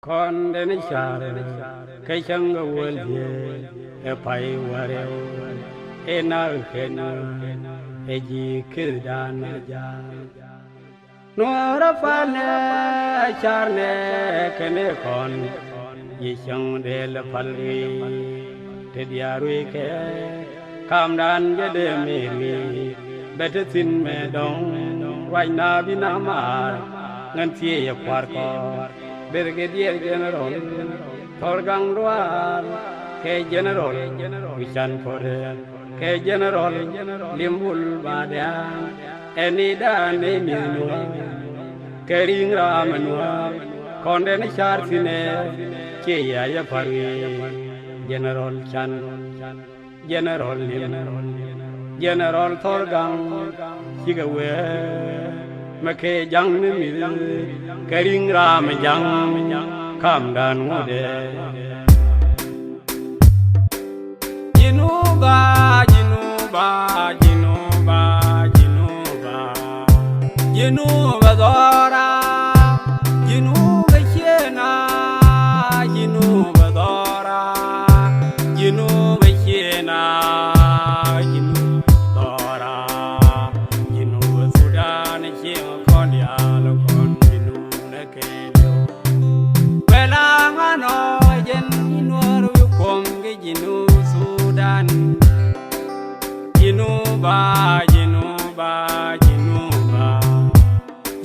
Con đến chả cái chân ngô liề phải vào em nào khen em gì cứ đàn ja nó ra phan chả nè cái nè con gì chẳng để là phan đi để dia ruồi cái cam đàn cái để mì better xin mẹ đông vay na binama ngan chia quạt co Brigadier General Thorgang Ruar K General Vichan Fore K General Limbul Badian Enida Neminua Kering Ramanua Condemn Chartine Chia Yapari General Chan General General Thorgang Higawe Make jang mi kering ram jang kam dan ngode jinuba dora jinuba chena jinuba dora jinuba chena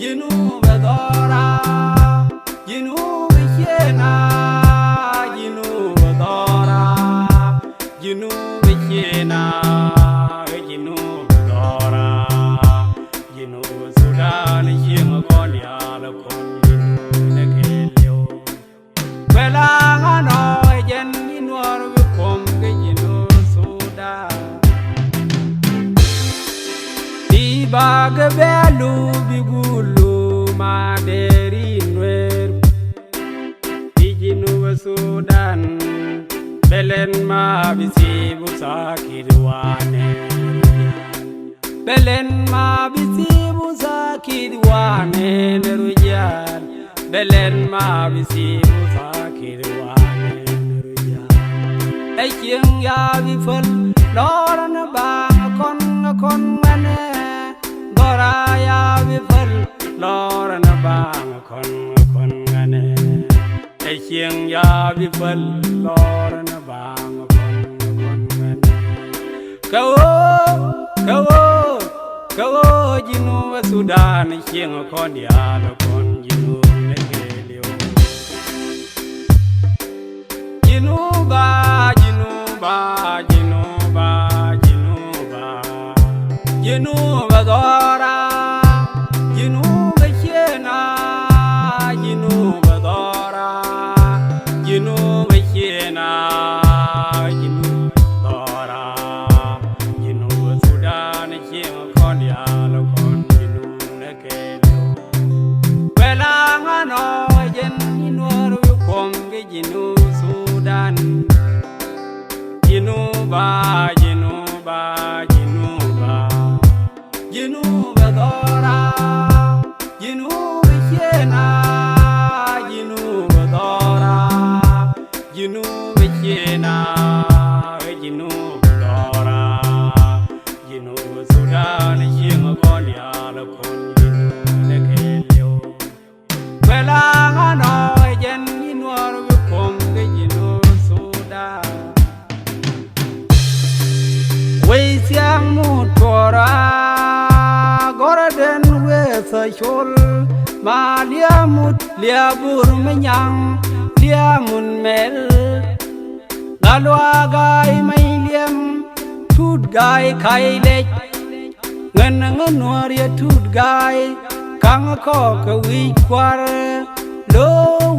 Jinuba dora Jinuba chena Jinuba dora Jinuba chena Jinuba dora Jinuba Sudan Jinuba Golia Lokon Jinuba Kelio Bela ngano jen Jinuba Wikom ke Jinuba Sudan Baga belu bigulu maderi nwer Dijinu Sudan belen ma bisi busakidwane belen ma bisi busakidwane nerujan belen ma bisi busakidwane nerujan Ekyeng ya bifel loran bang kon mane Raya bifal lor na bang kon ngane Ekyeng ya bifal lor na bang kon ngane Kawo Jinuba Sudan Ekyeng kon ya kon jinu nekelio Jinuba dora Jinuba chena Jinuba dora Jinuba chena Jinuba dora Jinuba Sudan Ekyeng kon ya kon jinu nekelio Bela ngano jen Jinuba Wikom ke Jinuba Sudan Jinuba Jinuba dora Jinuba chena Jinuba dora Jinuba chena Jinuba dora Jinuba Sudan Ekyeng kon ya kon jinu nekelio Bela ngano jen Jinuba Wikom ke Jinuba Sudan Wei siang mut kora Gorden wesa chol ma liamut liabur menyang liamun mel galwa gai mai liam tut gai kai lech ngan waria tut gai kang ko ke wi kwar lo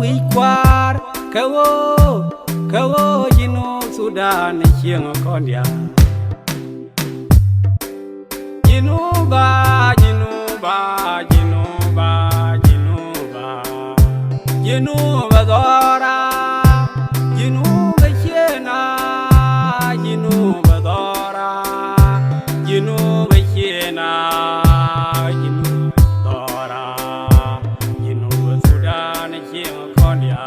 wi kwar kawo Jinu Sudan Ekyeng kon ya Jinuba dora Jinuba chena Jinuba dora Jinuba chena Jinuba dora Jinuba Sudan Ekyeng kon ya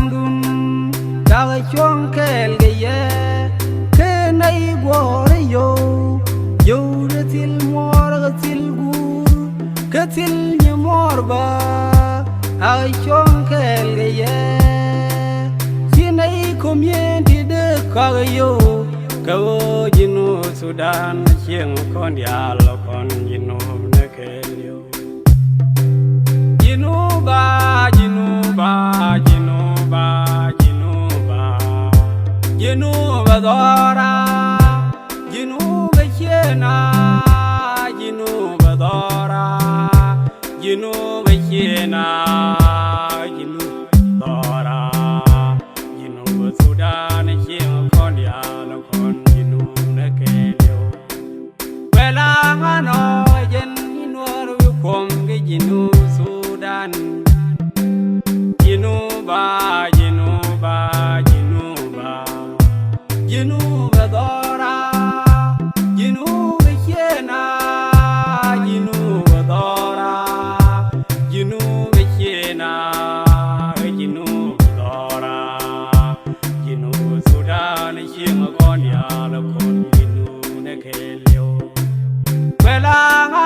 dun Daga chong kel ge ye Ke nay gore yo Yo de til mor ga til gur Ke til ni mor ba Daga chong kel ge ye Sinay komyen di de kaga yo Kawo jinu Sudan Chieng kon dialo kon jinu nekelyo Jinuba, Jinuba, Jinuba, Jinuba, Jinuba dora, Jinuba chena, Jinuba dora, Jinuba chena, Jinuba dora, Jinuba Sudan Chieng kon dialo kon jinu nekelyo. Welangano jen inwar wikom ge jinu Sudan Jinuba, Jinuba, Jinuba, Jinuba dora, Jinuba chena, Jinuba dora, Jinuba chena, Jinuba dora, Jinuba Sudan Chieng kon dialo kon jinu nekelyo. Welanga